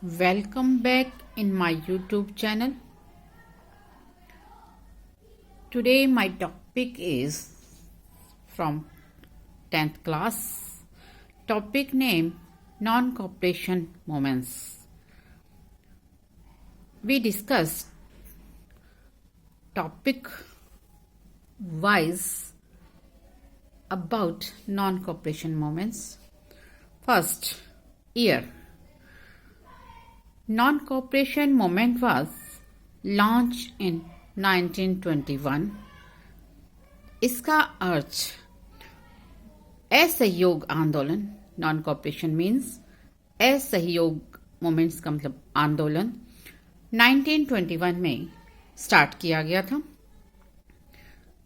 Welcome back in my YouTube channel. Today my topic is from 10th class. Topic name non-cooperation moments. We discussed topic wise about non-cooperation moments. First, year. Non-cooperation movement was launched in 1921. इसका अर्थ असहयोग आंदोलन, non cooperation means असहयोग movements का मतलब आंदोलन 1921 में start किया गया था.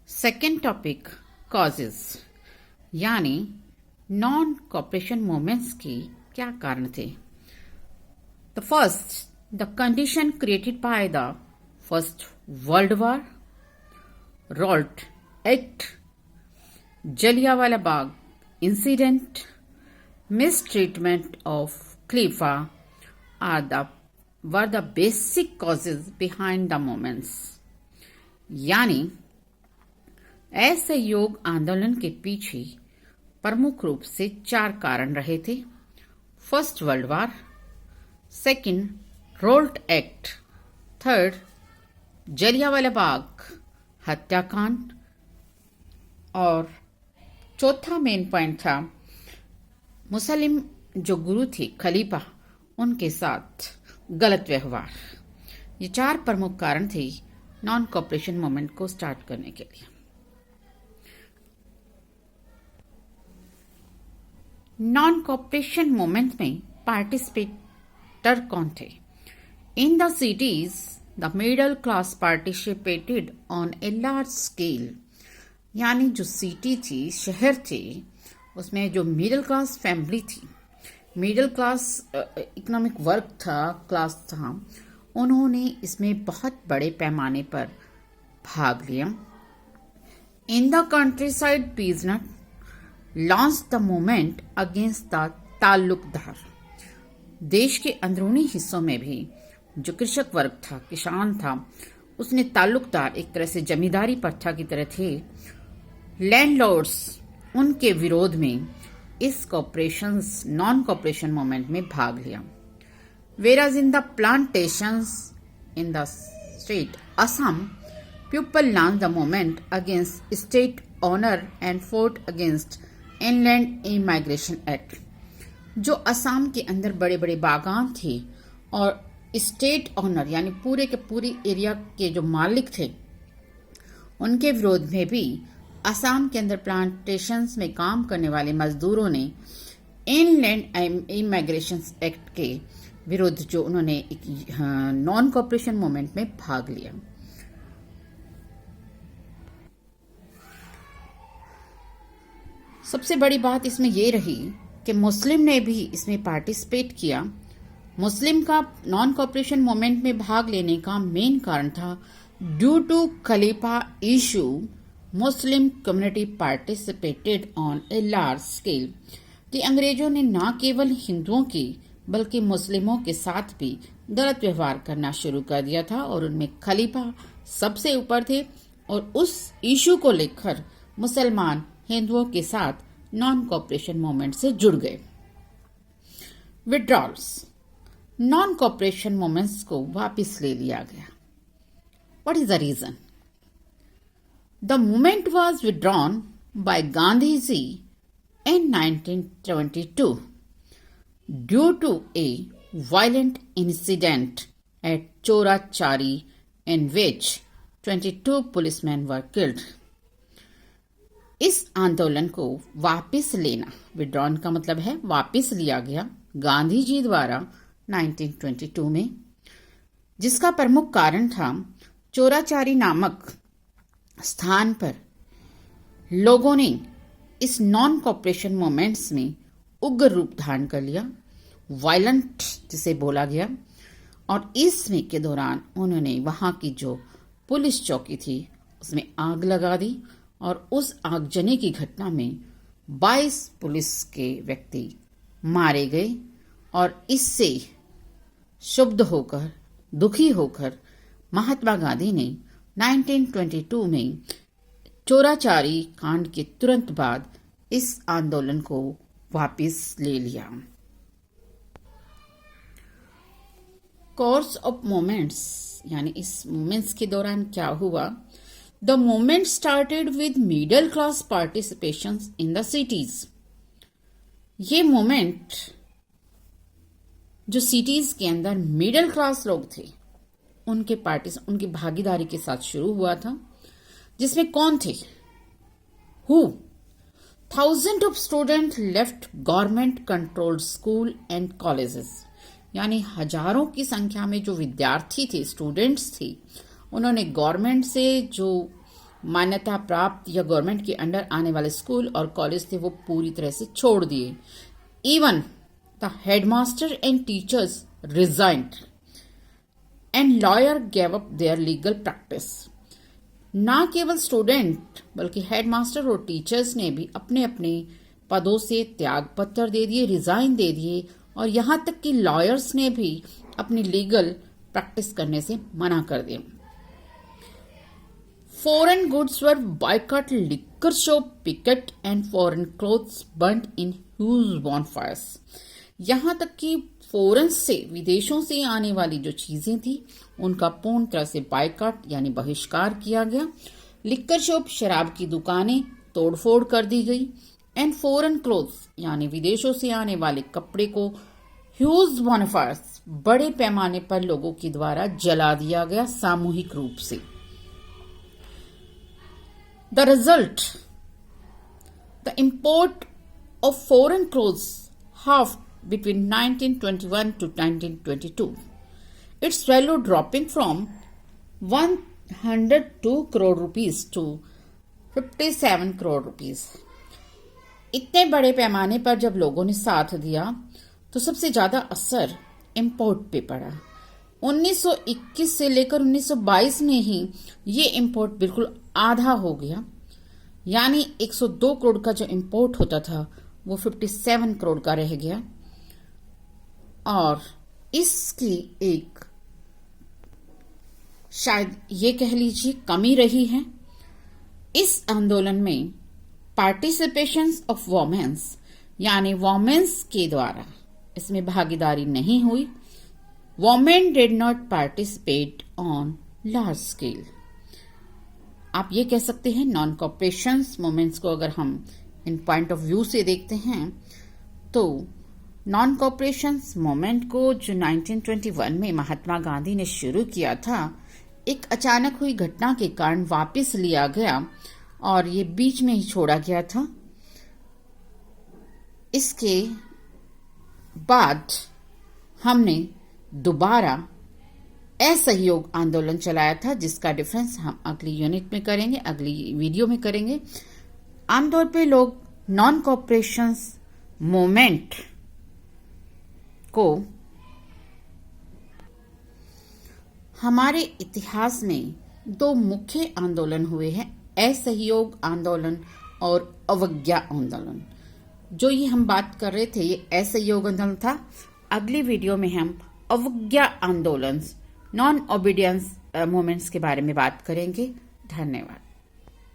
सेकेंड टॉपिक कॉजेज, यानी नॉन कॉपरेशन मूवमेंट्स के क्या कारण थे. The first, the condition created by the First World War, Rowlatt Act, Jallianwala Bagh incident, mistreatment of Khalifa were the basic causes behind the movements. यानी असहयोग आंदोलन के पीछे प्रमुख रूप से 4 कारण रहे थे. First world war, second Rowlatt act, third Jallianwala Bagh हत्याकांड और चौथा मेन पॉइंट था मुस्लिम जो गुरु थे खलीफा, उनके साथ गलत व्यवहार. ये 4 प्रमुख कारण थे नॉन कॉपरेशन मूवमेंट को स्टार्ट करने के लिए. नॉन कॉपरेशन मूवमेंट में पार्टिसिपेट कौन थे. In the cities the middle class participated on a large scale, यानी जो सिटी थी, शहर थे, उसमें जो मिडिल क्लास फैमिली थी, मिडिल क्लास इकोनॉमिक वर्क था, क्लास था, उन्होंने इसमें बहुत बड़े पैमाने पर भाग लिया. In the countryside peasant launch the movement against the taluqdar. देश के अंदरूनी हिस्सों में भी जो कृषक वर्ग था, किसान था, उसने ताल्लुकदार, एक तरह से जमींदारी प्रथा की तरह थे, लैंडलॉर्ड्स, उनके विरोध में इस कॉपरेशंस नॉन कॉपरेशन मूवमेंट में भाग लिया. Whereas in the plantations in the state Assam, people launch the movement against state owner and fought against inland emigration act. जो असम के अंदर बड़े बड़े बागान थे और स्टेट ऑनर यानी पूरे के पूरी एरिया के जो मालिक थे, उनके विरोध में भी असम के अंदर प्लांटेशंस में काम करने वाले मजदूरों ने इनलैंड इमिग्रेशन एक्ट के विरुद्ध जो उन्होंने नॉन कॉपरेशन मूवमेंट में भाग लिया. सबसे बड़ी बात इसमें यह रही कि मुस्लिम ने भी इसमें पार्टिसिपेट किया. मुस्लिम का नॉन कॉपरेशन मूवमेंट में भाग लेने का मेन कारण था ड्यू टू खलीफा issue Muslim community participated on a large scale, कि अंग्रेजों ने न केवल हिंदुओं की बल्कि मुस्लिमों के साथ भी गलत व्यवहार करना शुरू कर दिया था और उनमें खलीफा सबसे ऊपर थे और उस इशू को लेकर मुसलमान हिंदुओं के साथ नॉन कॉपरेशन मूवमेंट से जुड़ गए. विड्रॉल्स, नॉन कॉपरेशन मूवमेंट्स को वापस ले लिया गया. What is the reason? The movement was withdrawn by Gandhi ji in 1922 due to a violent incident at Chauri Chaura in which 22 policeman were killed. इस आंदोलन को वापस लेना, विड्रॉन का मतलब है वापस लिया गया, गांधी जी द्वारा 1922 में, जिसका प्रमुख कारण था चोराचारी नामक स्थान पर लोगों ने इस नॉन कॉपरेशन मूवमेंट्स में उग्र रूप धारण कर लिया, वायलेंट जिसे बोला गया, और इसमें के दौरान उन्होंने वहां की जो पुलिस चौकी थी उसमें आग लगा दी और उस आगजनी की घटना में 22 पुलिस के व्यक्ति मारे गए और इससे क्षुब्ध होकर, दुखी होकर महात्मा गांधी ने 1922 में चोराचारी कांड के तुरंत बाद इस आंदोलन को वापस ले लिया। कोर्स ऑफ मोमेंट्स यानी इस मोमेंट्स के दौरान क्या हुआ? The movement started with middle class participation in the cities. ये मूवमेंट जो सिटीज के अंदर मिडिल क्लास लोग थे उनकी भागीदारी के साथ शुरू हुआ था, जिसमें कौन थे? Who? Thousand of student left government controlled school and colleges, यानी हजारों की संख्या में जो विद्यार्थी थे, स्टूडेंट्स थे, उन्होंने गवर्नमेंट से जो मान्यता प्राप्त या गवर्नमेंट के अंडर आने वाले स्कूल और कॉलेज थे वो पूरी तरह से छोड़ दिए। Even the headmaster and teachers resigned and lawyer gave up their legal practice. ना केवल स्टूडेंट बल्कि हेडमास्टर और टीचर्स ने भी अपने अपने पदों से त्याग पत्र दे दिए, रिजाइन दे दिए, और यहां तक कि लॉयर्स ने भी अपनी लीगल प्रैक्टिस करने से मना कर दिया। Foreign goods were boycott, liquor shop picket and foreign clothes burned in huge bonfires. यहां तक कि फॉरेन से, विदेशों से आने वाली जो चीजें थी उनका पूर्ण तरह से बायकॉट यानी बहिष्कार किया गया। लिकर शॉप, शराब की दुकानें तोड़फोड़ कर दी गई। एंड फॉरेन क्लोथ्स यानी विदेशों से आने वाले कपड़े को ह्यूज बॉनफायर्स, बड़े पैमाने पर लोगों के द्वारा जला दिया गया सामूहिक रूप से। The result, the import of foreign clothes halved between 1921 to 1922, its value dropping from 102 crore rupees to 57 crore rupees। इतने बड़े पैमाने पर जब लोगों ने साथ दिया तो सबसे ज्यादा असर इंपोर्ट पे पड़ा। 1921 से लेकर 1922 में ही ये इंपोर्ट बिल्कुल आधा हो गया, यानी 102 करोड़ का जो इंपोर्ट होता था वो 57 करोड़ का रह गया। और इसकी एक शायद ये कह लीजिए कमी रही है। इस आंदोलन में पार्टिसिपेशन ऑफ वोमेन्स यानी वोमेन्स के द्वारा इसमें भागीदारी नहीं हुई। Women did not participate on large scale. आप ये कह सकते हैं नॉन कॉपरेशन मूवमेंट्स को अगर हम इन पॉइंट ऑफ व्यू से देखते हैं तो नॉन कॉपरेशन मूवमेंट को जो 1921 में महात्मा गांधी ने शुरू किया था, एक अचानक हुई घटना के कारण वापस लिया गया और ये बीच में ही छोड़ा गया था। इसके बाद हमने दोबारा असहयोग आंदोलन चलाया था, जिसका डिफरेंस हम अगली यूनिट में करेंगे, अगली वीडियो में करेंगे। आमतौर पे लोग नॉन कॉपरेशन मूवमेंट को हमारे इतिहास में दो मुख्य आंदोलन हुए हैं, असहयोग आंदोलन और अवज्ञा आंदोलन। जो ये हम बात कर रहे थे ये असहयोग आंदोलन था। अगली वीडियो में हम अवज्ञा आंदोलन, नॉन ओबीडियंस मूवमेंट्स के बारे में बात करेंगे। धन्यवाद।